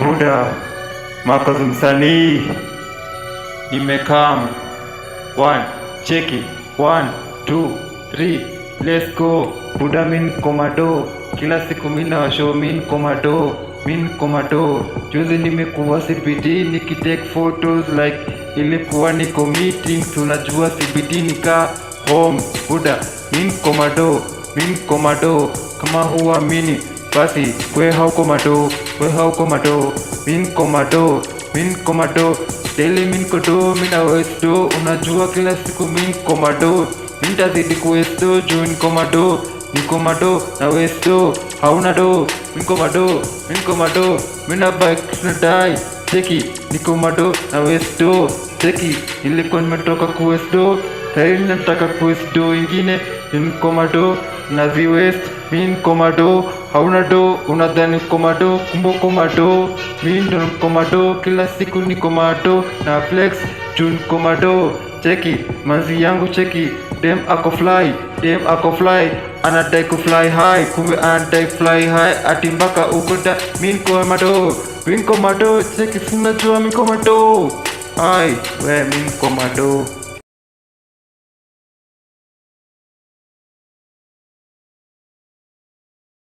Buda Marcus msanii nimekam. One, check it. 1, 2, 3, let's go. Buda min komado, kila siku mina washow min komado. Juzi nimekuwa CBD nikitake photos like ilikuwa niko meeting, tunajua CBD nika home. Buda min komado, kama huamini basi we hauko mado. Min komado daily min kodo mina westo, unajua kila siku min komado. Nitazidi kuwesto juu ni komado na westo hauna do. Min komado mina bike na die. Cheki ni komado na westo. Cheki ilikuwa nimetoka kuwesto, sasa nataka kuwesto ingine. Min komado na zi west. Min komado hauna do, unadhani komado kumbe komado. Min ndo komado, kila siku ni komado na flex juu komado. Cheki mazi yangu cheki, dem ako fly, anadai ku fly high, kumbe anadai fly high ati mpaka ukuta. Min komado cheki, sinajua min komado. Ai we min komado.